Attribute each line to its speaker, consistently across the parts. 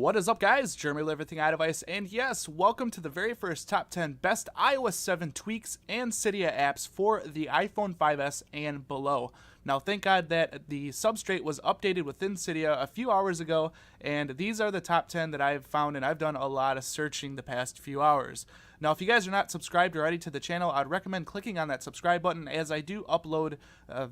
Speaker 1: What is up, guys? Jeremy with Everything iDevice, and yes, welcome to the very first top 10 best iOS 7 tweaks and Cydia apps for the iPhone 5S and below. Now, thank God that the substrate was updated within Cydia a few hours ago, and these are the top 10 that I've found, and I've done a lot of searching the past few hours. Now, if you guys are not subscribed already to the channel, I'd recommend clicking on that subscribe button, as I do upload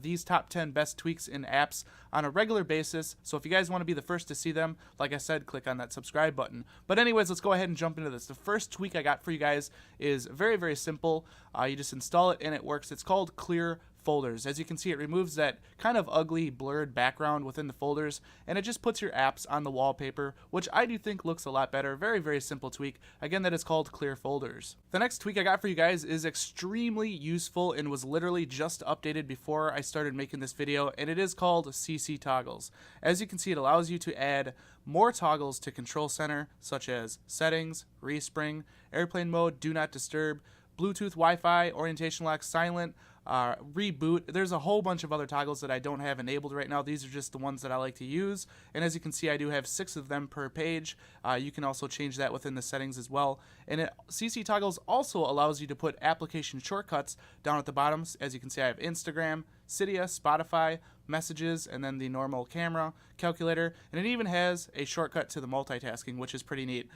Speaker 1: these top 10 best tweaks in apps on a regular basis. So if you guys want to be the first to see them, like I said, click on that subscribe button. But anyways, let's go ahead and jump into this. The first tweak I got for you guys is very, very simple. You just install it and it works. It's called Clear Folders. As you can see, it removes that kind of ugly blurred background within the folders, and it just puts your apps on the wallpaper, which I do think looks a lot better. Very, very simple tweak. Again, that is called Clear Folders. The next tweak I got for you guys is extremely useful and was literally just updated before I started making this video, and it is called CC Toggles. As you can see, it allows you to add more toggles to Control Center, such as Settings, Respring, Airplane Mode, Do Not Disturb, Bluetooth, Wi-Fi, Orientation Lock, Silent, Reboot. There's a whole bunch of other toggles that I don't have enabled right now. These are just the ones that I like to use, and as you can see, I do have 6 of them per page. You can also change that within the settings as well, and CC Toggles also allows you to put application shortcuts down at the bottom. As you can see, I have Instagram, Cydia, Spotify, Messages, and then the normal camera, calculator, and it even has a shortcut to the multitasking, which is pretty neat.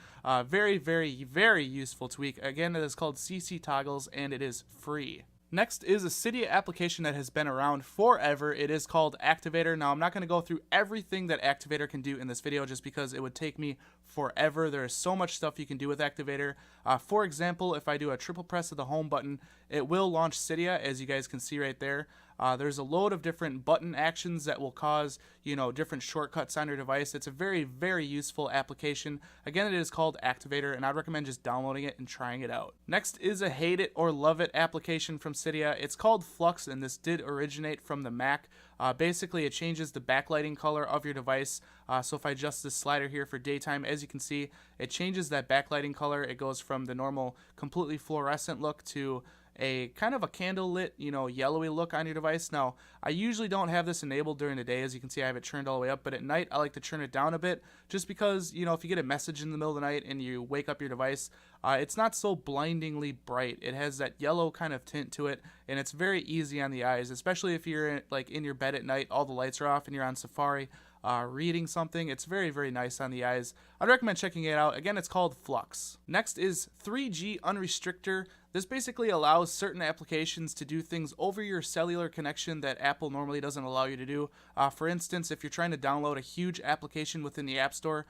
Speaker 1: Very, very, very useful tweak. Again, it is called CC Toggles, and it is free. Next is a Cydia application that has been around forever. It is called Activator. Now, I'm not going to go through everything that Activator can do in this video just because it would take me forever. There is so much stuff you can do with Activator. For example, if I do a triple press of the home button, it will launch Cydia, as you guys can see right there. There's a load of different button actions that will cause, different shortcuts on your device. It's a very, very useful application. Again, it is called Activator, and I'd recommend just downloading it and trying it out. Next is a hate it or love it application from Cydia. It's called Flux, and this did originate from the Mac. Basically, it changes the backlighting color of your device. So if I adjust this slider here for daytime, as you can see, it changes that backlighting color. It goes from the normal completely fluorescent look to a kind of a candle lit, yellowy look on your device. Now, I usually don't have this enabled during the day. As you can see, I have it turned all the way up, but at night I like to turn it down a bit, just because, if you get a message in the middle of the night and you wake up your device, it's not so blindingly bright. It has that yellow kind of tint to it, and it's very easy on the eyes, especially if you're in your bed at night, all the lights are off and you're on Safari reading something. It's very, very nice on the eyes. I'd recommend checking it out. Again, it's called Flux. Next is 3G Unrestrictor. This basically allows certain applications to do things over your cellular connection that Apple normally doesn't allow you to do. For instance, if you're trying to download a huge application within the App Store,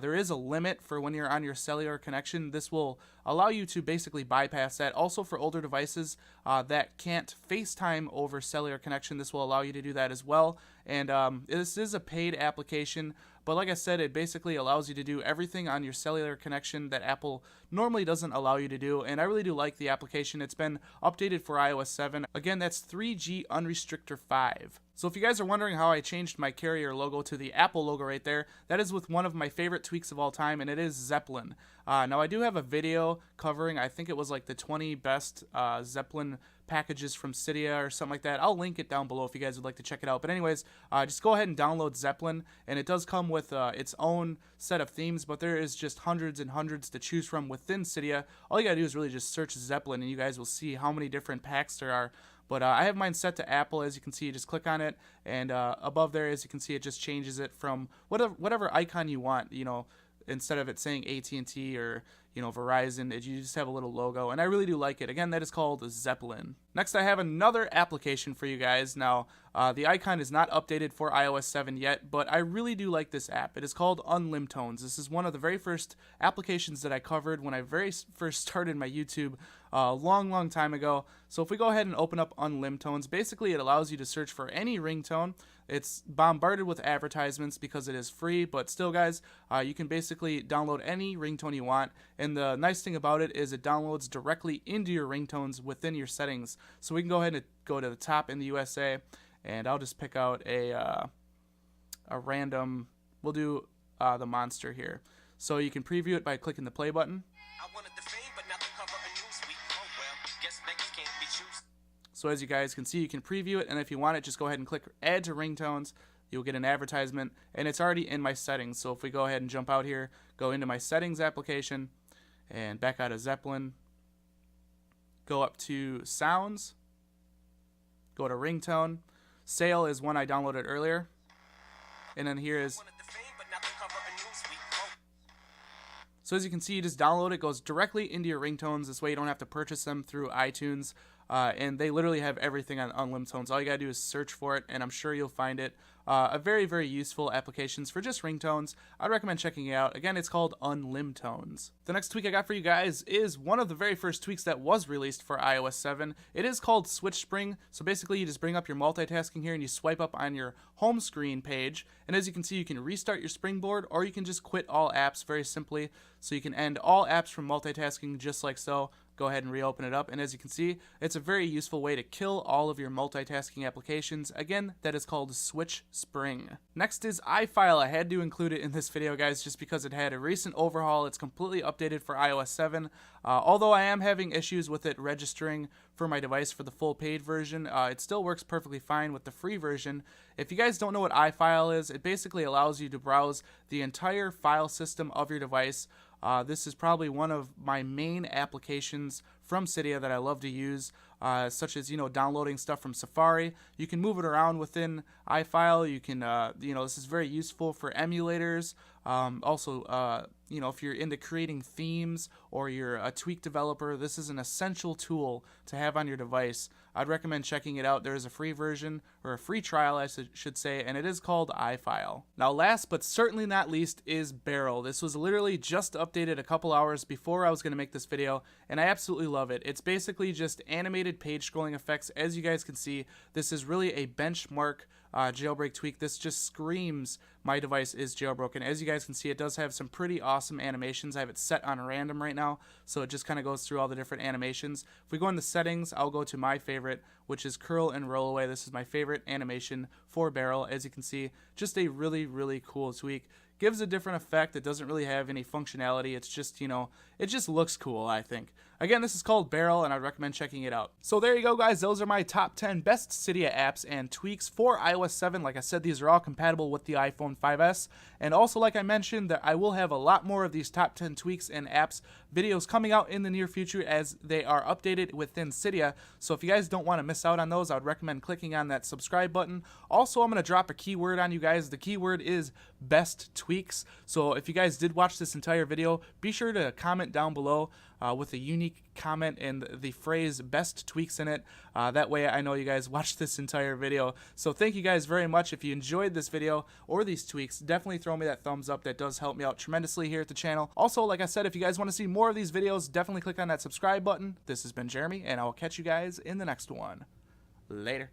Speaker 1: there is a limit for when you're on your cellular connection. This will allow you to basically bypass that. Also, for older devices that can't FaceTime over cellular connection, this will allow you to do that as well. And this is a paid application, but like I said, it basically allows you to do everything on your cellular connection that Apple normally doesn't allow you to do, and I really do like the application. It's been updated for iOS 7. Again, that's 3G Unrestrictor 5. So if you guys are wondering how I changed my carrier logo to the Apple logo right there, that is with one of my favorite tweaks of all time, and it is Zeppelin. Now, I do have a video covering, I think it was like the 20 best Zeppelin packages from Cydia or something like that. I'll link it down below if you guys would like to check it out. But anyways, just go ahead and download Zeppelin, and it does come with its own set of themes, but there is just hundreds and hundreds to choose from within Cydia. All you gotta do is really just search Zeppelin, and you guys will see how many different packs there are. But I have mine set to Apple. As you can see, you just click on it, and above there, as you can see, it just changes it from whatever icon you want, instead of it saying AT&T or Verizon, you just have a little logo, and I really do like it. Again, that is called Zeppelin. Next, I have another application for you guys. Now, the icon is not updated for iOS 7 yet, but I really do like this app. It is called Unlimtones. This is one of the very first applications that I covered when I very first started my YouTube a long time ago. So if we go ahead and open up Unlimtones, basically it allows you to search for any ringtone. It's bombarded with advertisements because it is free, but still, guys, you can basically download any ringtone you want, and the nice thing about it is it downloads directly into your ringtones within your settings. So we can go ahead and go to the top in the USA, and I'll just pick out a random, we'll do the Monster here. So you can preview it by clicking the play button. I wanted the fame, but not the cover of Newsweek. Oh well, guess niggas can't be choosy. So as you guys can see, you can preview it, and if you want it, just go ahead and click Add to Ringtones. you'll get an advertisement, and it's already in my settings. So if we go ahead and jump out here, go into my settings application, and back out of Zeppelin, go up to sounds, go to ringtone. Sale is one I downloaded earlier, and then here is. So as you can see, you just download it, goes directly into your ringtones. This way you don't have to purchase them through iTunes. And they literally have everything on Unlimtones. All you gotta do is search for it, and I'm sure you'll find it. A very, very useful applications for just ringtones. I'd recommend checking it out. Again, it's called Unlimtones. The next tweak I got for you guys is one of the very first tweaks that was released for iOS 7. It is called Switch Spring. So basically, you just bring up your multitasking here, and you swipe up on your home screen page. And as you can see, you can restart your springboard, or you can just quit all apps very simply. So you can end all apps from multitasking just like so. Go ahead and reopen it up, and as you can see, it's a very useful way to kill all of your multitasking applications. Again, that is called Switch Spring. Next is iFile. I had to include it in this video, guys, just because it had a recent overhaul. It's completely updated for iOS 7. Although I am having issues with it registering for my device for the full paid version, it still works perfectly fine with the free version. If you guys don't know what iFile is, it basically allows you to browse the entire file system of your device. This is probably one of my main applications from Cydia that I love to use, such as, downloading stuff from Safari. You can move it around within iFile. You can, this is very useful for emulators. Also, if you're into creating themes or you're a tweak developer, this is an essential tool to have on your device. I'd recommend checking it out. There is a free version, or a free trial I should say, and it is called iFile. Now last but certainly not least is Barrel. This was literally just updated a couple hours before I was going to make this video, and I absolutely love it. It's basically just animated page scrolling effects. As you guys can see, this is really a benchmark jailbreak tweak. This just screams my device is jailbroken. As you guys can see, it does have some pretty awesome animations. I have it set on random right now, so it just kind of goes through all the different animations. If we go into settings, I'll go to my favorite, which is curl and roll away. This is my favorite animation for Barrel. As you can see, just a really, really cool tweak. Gives a different effect. It doesn't really have any functionality. It's just, it just looks cool, I think. Again, this is called Barrel, and I'd recommend checking it out. So there you go, guys. Those are my top 10 best Cydia apps and tweaks for iOS 7. Like I said, these are all compatible with the iPhone 5S. And also, like I mentioned, that I will have a lot more of these top 10 tweaks and apps videos coming out in the near future as they are updated within Cydia. So if you guys don't want to miss out on those, I would recommend clicking on that subscribe button. Also, I'm going to drop a keyword on you guys. The keyword is best tweaks. So if you guys did watch this entire video, be sure to comment down below with a unique comment and the phrase best tweaks in it. That way I know you guys watched this entire video. So thank you guys very much. If you enjoyed this video or these tweaks, definitely throw me that thumbs up. That does help me out tremendously here at the channel. Also, like I said, if you guys want to see more of these videos, definitely click on that subscribe button. This has been Jeremy, and I'll catch you guys in the next one. Later.